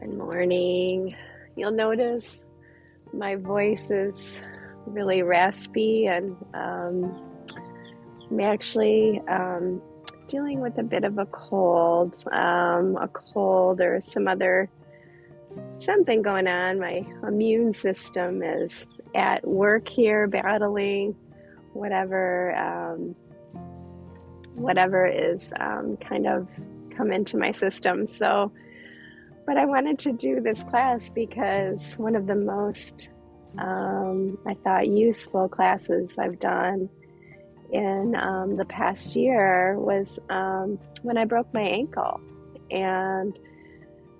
Good morning. You'll notice my voice is really raspy, and I'm actually dealing with a bit of a cold or something going on. My immune system is at work here, battling whatever whatever is kind of come into my system. But I wanted to do this class because one of the most, I thought, useful classes I've done in the past year was when I broke my ankle, and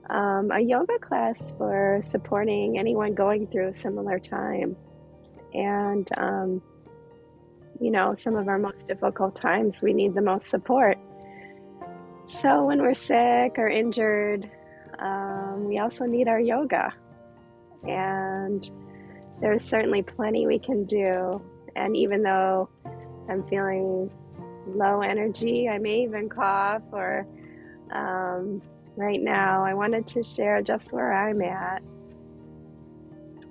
a yoga class for supporting anyone going through a similar time. And, some of our most difficult times, we need the most support. So when we're sick or injured, we also need our yoga, and there's certainly plenty we can do. And even though I'm feeling low energy, I may even cough, or right now I wanted to share just where I'm at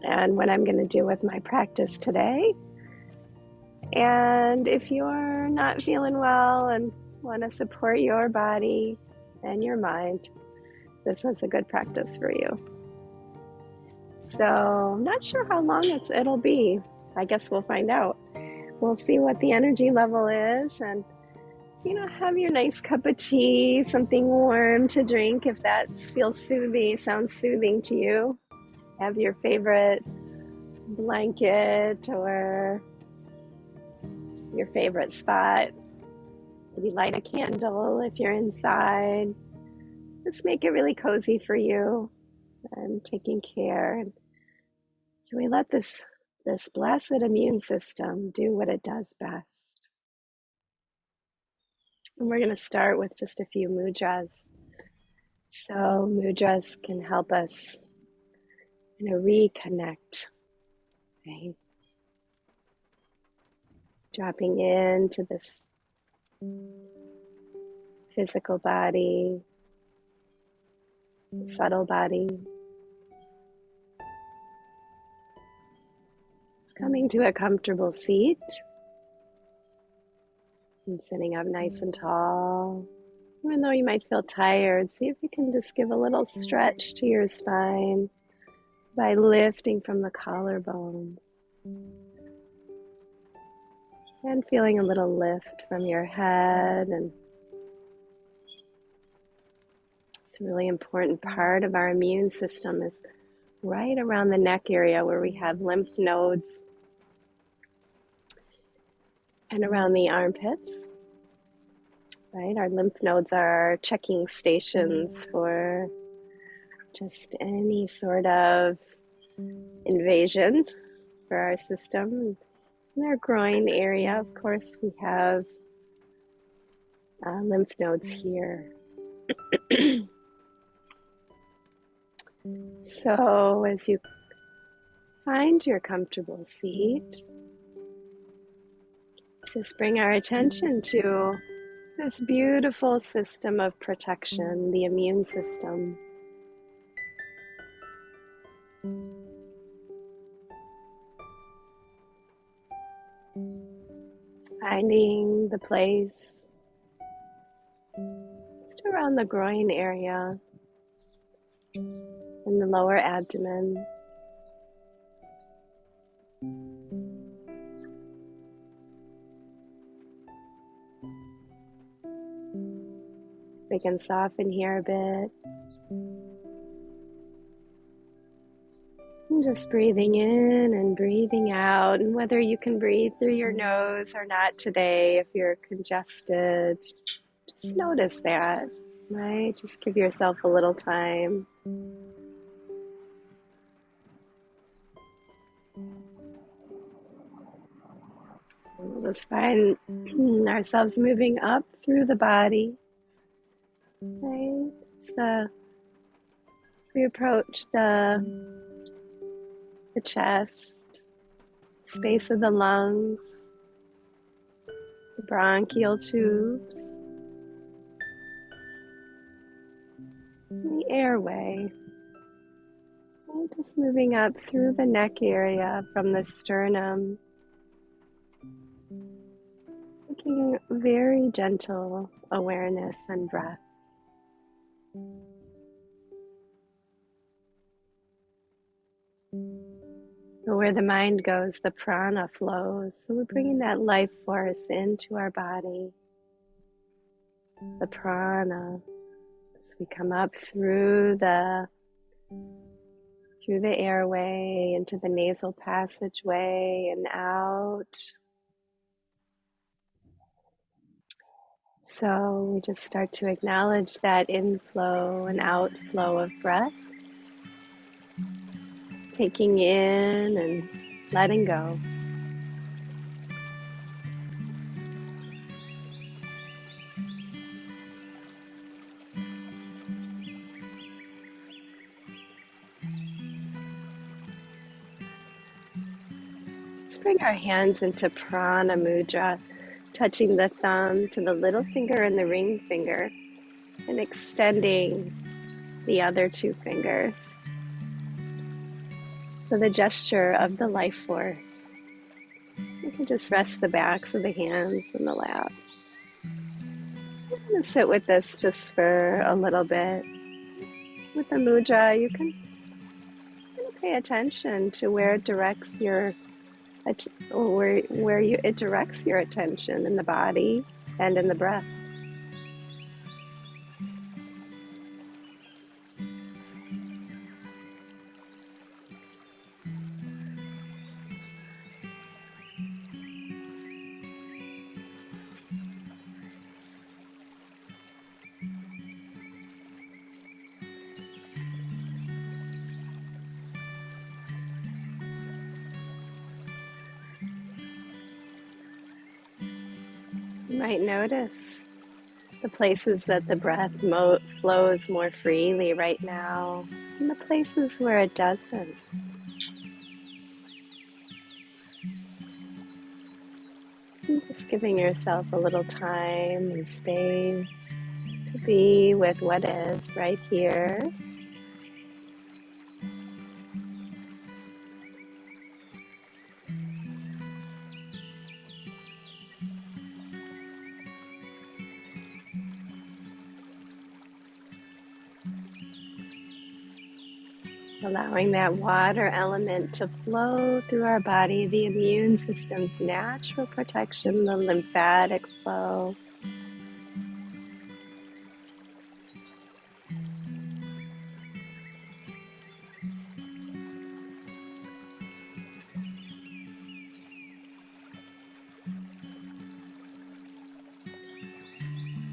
and what I'm going to do with my practice today. And if you're not feeling well and want to support your body and your mind, this is a good practice for you. So I'm not sure how long it'll be. I guess we'll find out. We'll see what the energy level is, and have your nice cup of tea, something warm to drink if that sounds soothing to you. Have your favorite blanket or your favorite spot. Maybe light a candle if you're inside. Just make it really cozy for you and taking care. So we let this blessed immune system do what it does best. And we're going to start with just a few mudras. So mudras can help us reconnect, right? Dropping into this physical body, subtle body. Coming to a comfortable seat and sitting up nice and tall. Even though you might feel tired, see if you can just give a little stretch to your spine by lifting from the collarbones and feeling a little lift from your head. And it's a really important part of our immune system is right around the neck area where we have lymph nodes, and around the armpits, right? Our lymph nodes are our checking stations for just any sort of invasion for our system. In our groin area, of course, we have lymph nodes here. So as you find your comfortable seat, just bring our attention to this beautiful system of protection, the immune system. Finding the place just around the groin area, in the lower abdomen. We can soften here a bit. And just breathing in and breathing out. And whether you can breathe through your nose or not today, if you're congested, just notice that, right? Just give yourself a little time. We'll just find ourselves moving up through the body, right? As we approach the chest, space of the lungs, the bronchial tubes, the airway. And just moving up through the neck area from the sternum, taking very gentle awareness and breath. Where the mind goes, the prana flows. So we're bringing that life force into our body. The prana, as we come up through the airway into the nasal passageway and out. So we just start to acknowledge that inflow and outflow of breath, taking in and letting go. Let's bring our hands into Prana mudra, touching the thumb to the little finger and the ring finger, and extending the other two fingers. So the gesture of the life force. You can just rest the backs of the hands in the lap. I'm going to sit with this just for a little bit. With the mudra, you can pay attention to where it directs your it directs your attention in the body and in the breath. You might notice the places that the breath flows more freely right now, and the places where it doesn't. And just giving yourself a little time and space to be with what is right here. Allowing that water element to flow through our body, the immune system's natural protection, the lymphatic flow.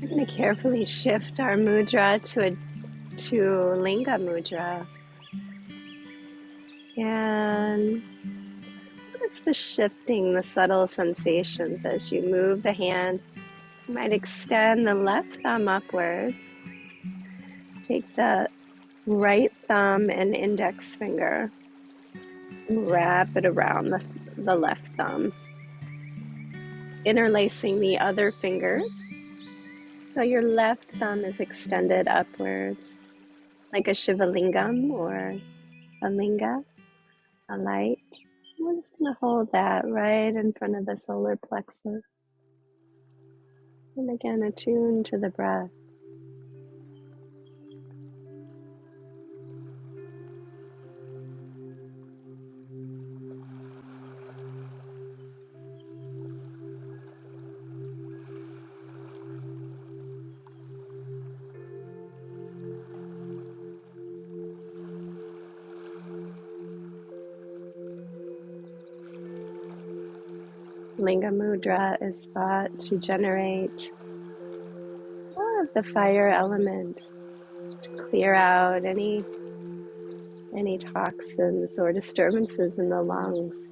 We're going to carefully shift our mudra to Linga mudra. And notice the shifting, the subtle sensations as you move the hands. You might extend the left thumb upwards. Take the right thumb and index finger and wrap it around the left thumb, interlacing the other fingers. So your left thumb is extended upwards like a Shivalingam or a Linga, a light. We're just going to hold that right in front of the solar plexus. And again, attune to the breath. Linga mudra is thought to generate more of the fire element, to clear out any toxins or disturbances in the lungs.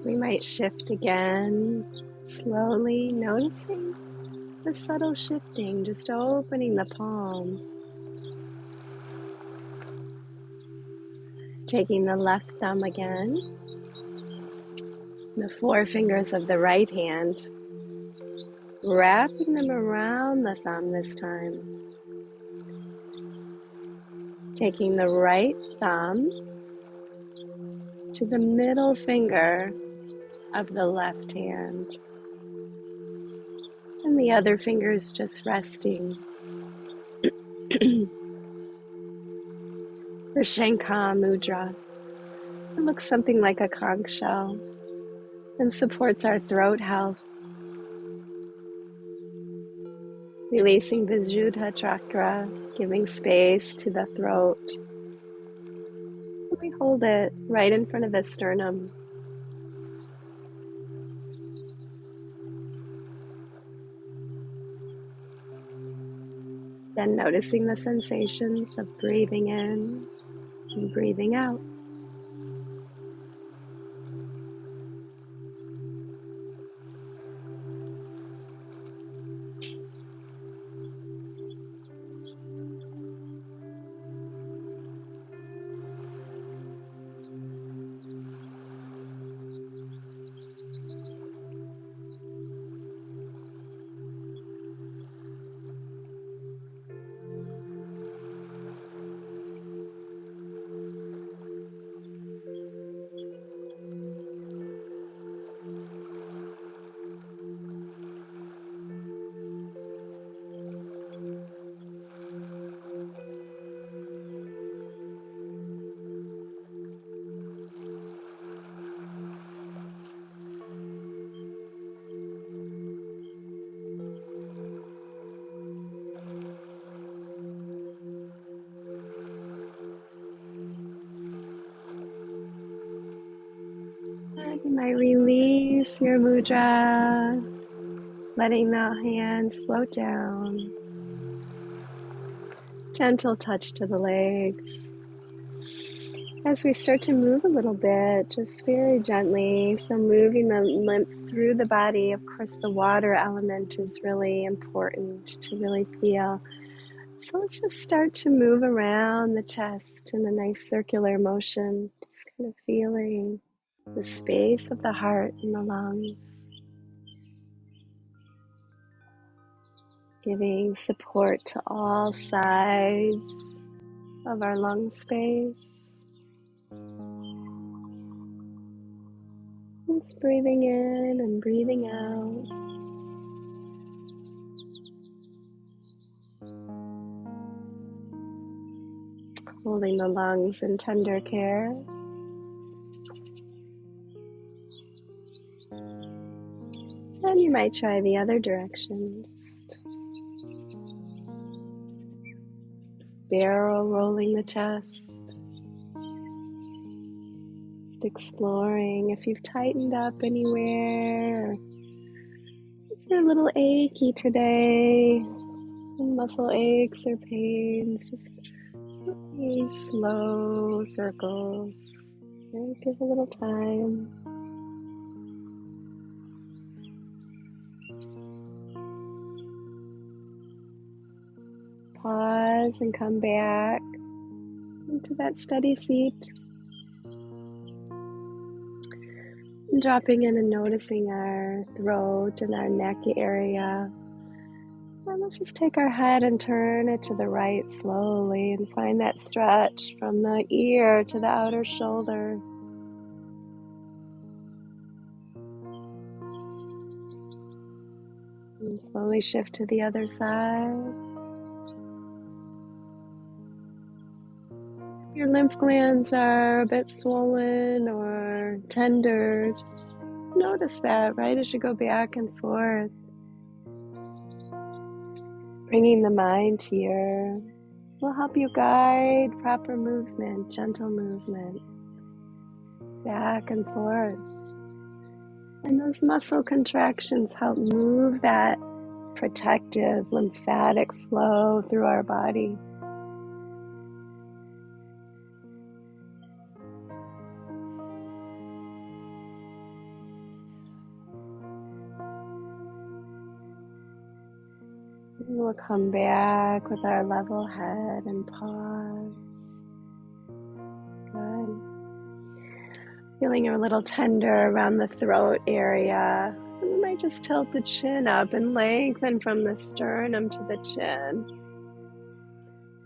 We might shift again, slowly noticing the subtle shifting, just opening the palms, taking the left thumb again, the four fingers of the right hand, wrapping them around the thumb this time, taking the right thumb to the middle finger of the left hand, and the other fingers just resting. The Shankha mudra. It looks something like a conch shell and supports our throat health, releasing the Vishuddha chakra, giving space to the throat. We hold it right in front of the sternum. Then noticing the sensations of breathing in and breathing out. And you might release your mudra, letting the hands float down. Gentle touch to the legs. As we start to move a little bit, just very gently, so moving the lymph through the body. Of course, the water element is really important to really feel. So let's just start to move around the chest in a nice circular motion, just kind of feeling the space of the heart and the lungs, giving support to all sides of our lung space. Just breathing in and breathing out. Holding the lungs in tender care. And you might try the other direction. Just barrel rolling the chest. Just exploring if you've tightened up anywhere. If you're a little achy today, muscle aches or pains, just really slow circles. And give a little time. Pause and come back into that steady seat. And dropping in and noticing our throat and our neck area. And let's just take our head and turn it to the right slowly and find that stretch from the ear to the outer shoulder. And slowly shift to the other side. Your lymph glands are a bit swollen or tender, just notice that right as you go back and forth. Bringing the mind here will help you guide proper movement, gentle movement, back and forth. And those muscle contractions help move that protective lymphatic flow through our body. We'll come back with our level head and pause. Good. Feeling a little tender around the throat area. And we might just tilt the chin up and lengthen from the sternum to the chin.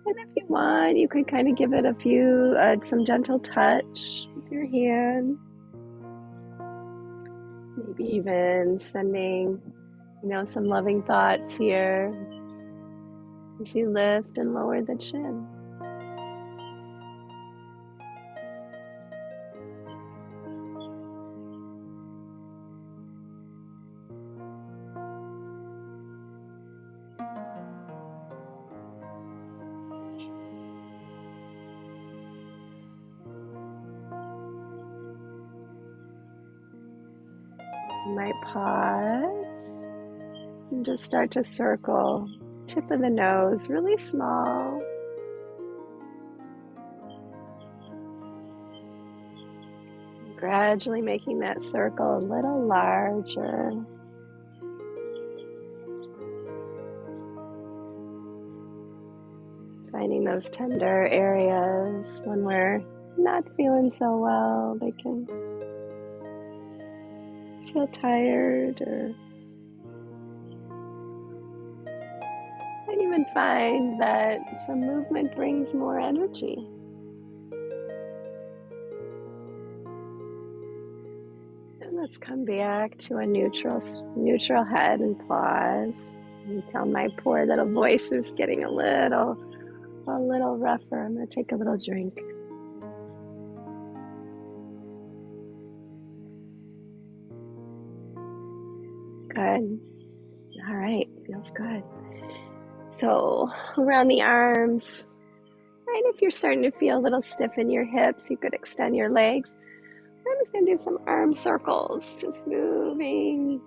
And if you want, you could kind of give it some gentle touch with your hand. Maybe even sending, some loving thoughts here as you lift and lower the chin. You might pause and just start to circle, tip of the nose, really small. Gradually making that circle a little larger. Finding those tender areas when we're not feeling so well. They can feel tired, or might even find that some movement brings more energy. And let's come back to a neutral head and pause. Until my poor little voice is getting a little rougher. I'm going to take a little drink. Good. All right, feels good. So around the arms, right? If you're starting to feel a little stiff in your hips, you could extend your legs. I'm just going to do some arm circles, just moving.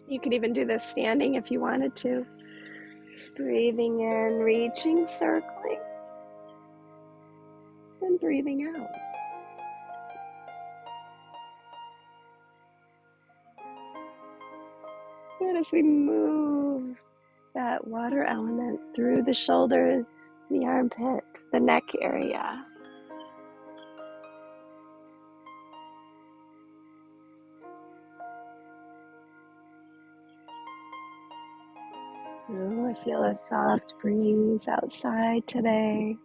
You could even do this standing if you wanted to. Just breathing in, reaching, circling, and breathing out. Good, as we move that water element through the shoulder, the armpit, the neck area. Oh, I feel a soft breeze outside today.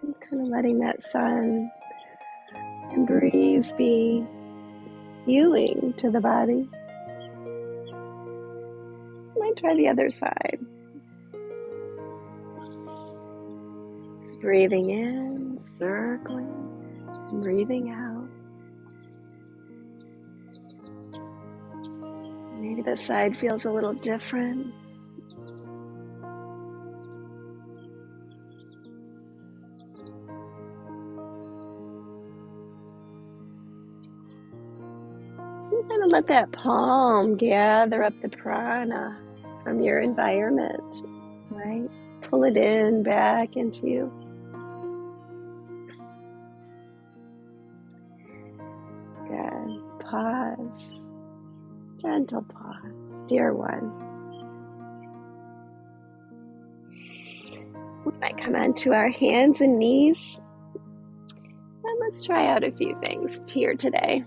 I'm kind of letting that sun and breeze be healing to the body. I might try the other side. Breathing in, circling, breathing out. Maybe this side feels a little different. You kind of let that palm gather up the prana from your environment, right? Pull it in, back into you. Good. Pause. Gentle pause, dear one. We might come onto our hands and knees. And let's try out a few things here today.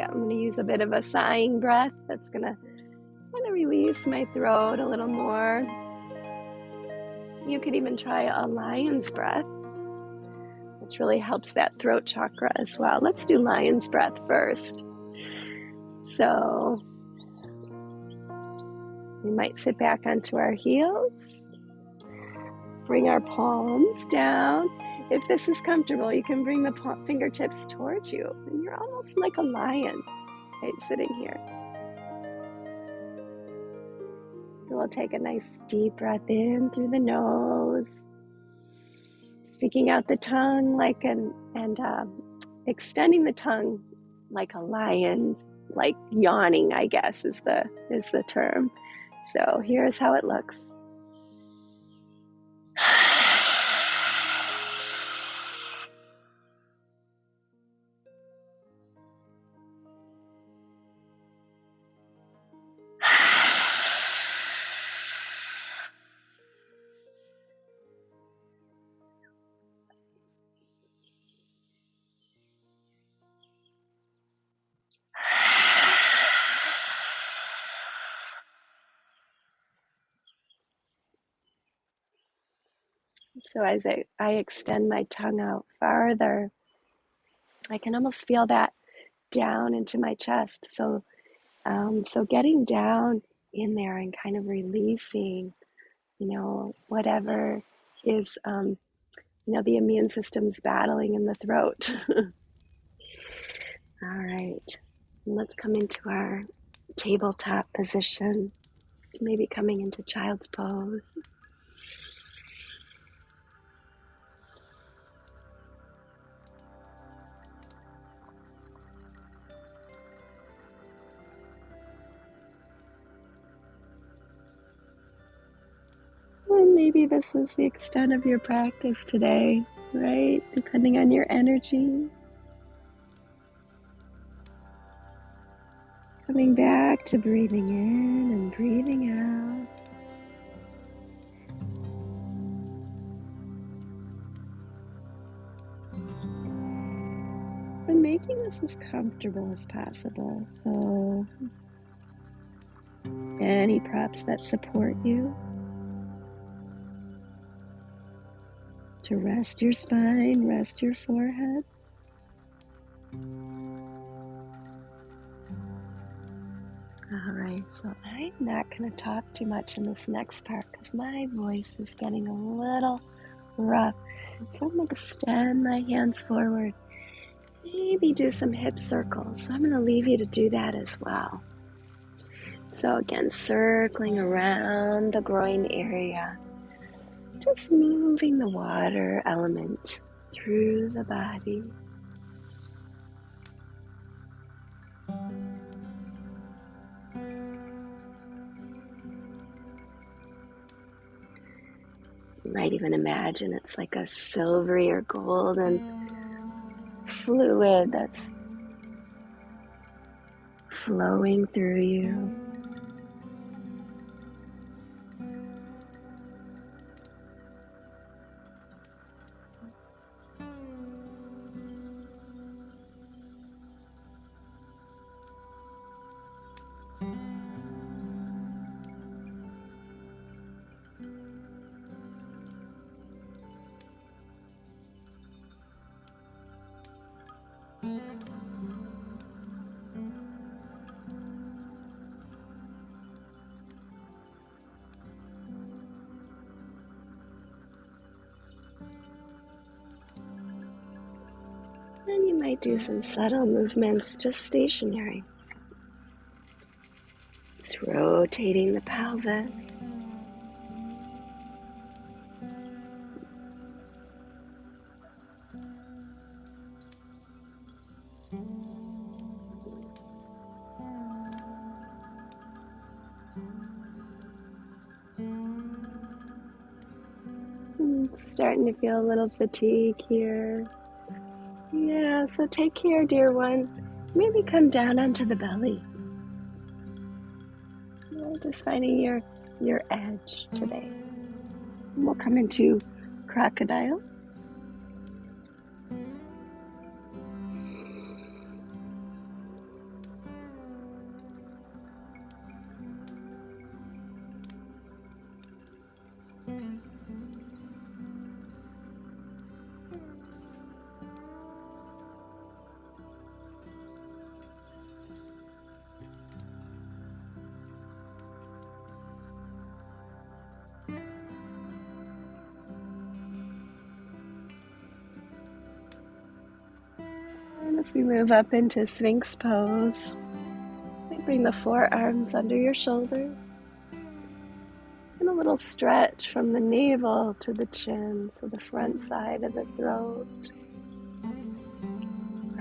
I'm going to use a bit of a sighing breath that's going to kind of release my throat a little more. You could even try a lion's breath, which really helps that throat chakra as well. Let's do lion's breath first. So we might sit back onto our heels, bring our palms down. If this is comfortable, you can bring the fingertips towards you, and you're almost like a lion, right, sitting here. So we'll take a nice deep breath in through the nose, sticking out the tongue and extending the tongue like a lion, like yawning, I guess is the term. So here's how it looks. So as I extend my tongue out farther, I can almost feel that down into my chest. So getting down in there and kind of releasing, whatever is, the immune system's battling in the throat. All right, let's come into our tabletop position, maybe coming into child's pose. And maybe this is the extent of your practice today, right? Depending on your energy. Coming back to breathing in and breathing out. And making this as comfortable as possible. So, any props that support you. To rest your spine, rest your forehead. All right, so I'm not going to talk too much in this next part because my voice is getting a little rough. So I'm going to extend my hands forward, maybe do some hip circles. So I'm going to leave you to do that as well. So again, circling around the groin area, just moving the water element through the body. You might even imagine it's like a silvery or golden fluid that's flowing through you. And you might do some subtle movements, just stationary. Just rotating the pelvis. Starting to feel a little fatigue here. Yeah, so take care, dear one. Maybe come down onto the belly. Just finding your edge today. And we'll come into crocodile. And as we move up into Sphinx pose, bring the forearms under your shoulders. And a little stretch from the navel to the chin, so the front side of the throat.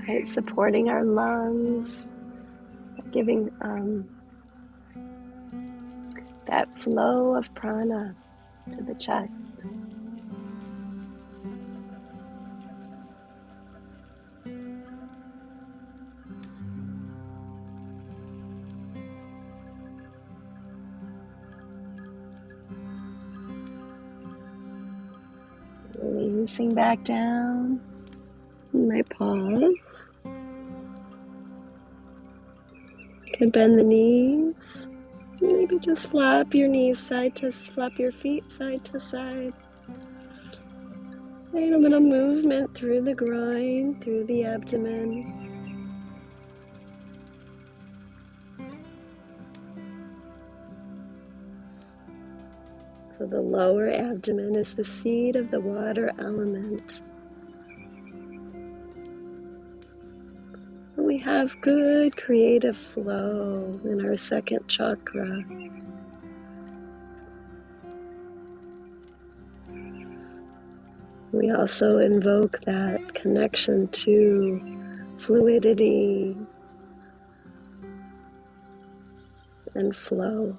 Right, supporting our lungs, giving that flow of prana to the chest. Releasing back down. My pause. Can bend the knees. Maybe just flap your knees flap your feet side to side. And a little movement through the groin, through the abdomen. So the lower abdomen is the seat of the water element. We have good creative flow in our second chakra. We also invoke that connection to fluidity and flow.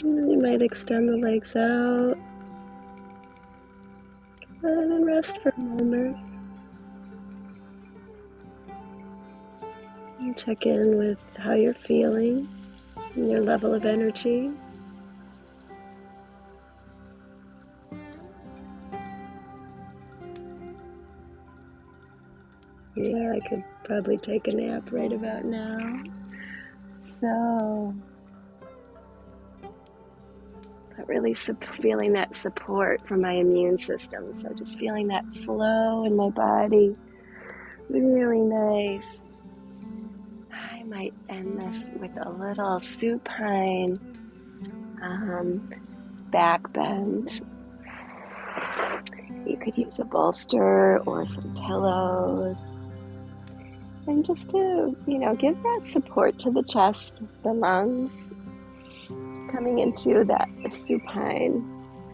And you might extend the legs out and then rest for a moment. And check in with how you're feeling and your level of energy. Yeah, I could probably take a nap right about now. So, but really feeling that support from my immune system. So just feeling that flow in my body. Really nice. I might end this with a little supine back bend. You could use a bolster or some pillows. And just to, give that support to the chest, the lungs, coming into that supine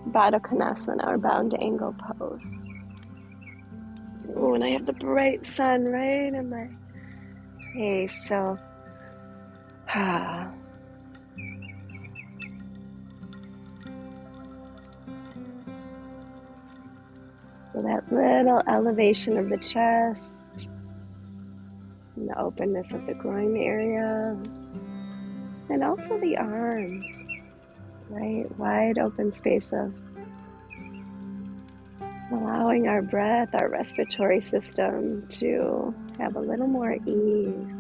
Baddha Konasana or bound angle pose. Oh, and I have the bright sun right in my face, so so that little elevation of the chest and the openness of the groin area, and also the arms, right? Wide open space of allowing our breath, our respiratory system to have a little more ease.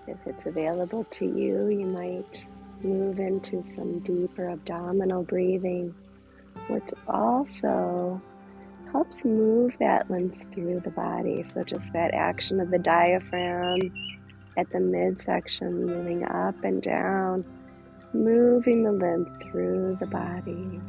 If it's available to you, you might move into some deeper abdominal breathing, which also helps move that lymph through the body. So just that action of the diaphragm at the midsection, moving up and down, moving the lymph through the body.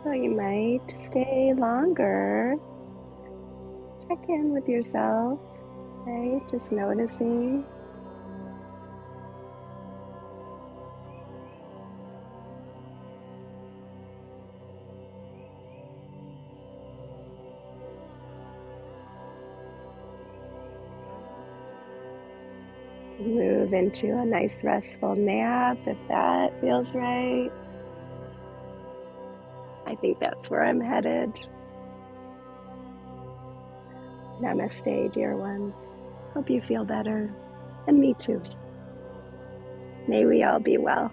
So you might stay longer. Check in with yourself, right? Just noticing. Move into a nice restful nap if that feels right. I think that's where I'm headed. Namaste, dear ones. Hope you feel better. And me too. May we all be well.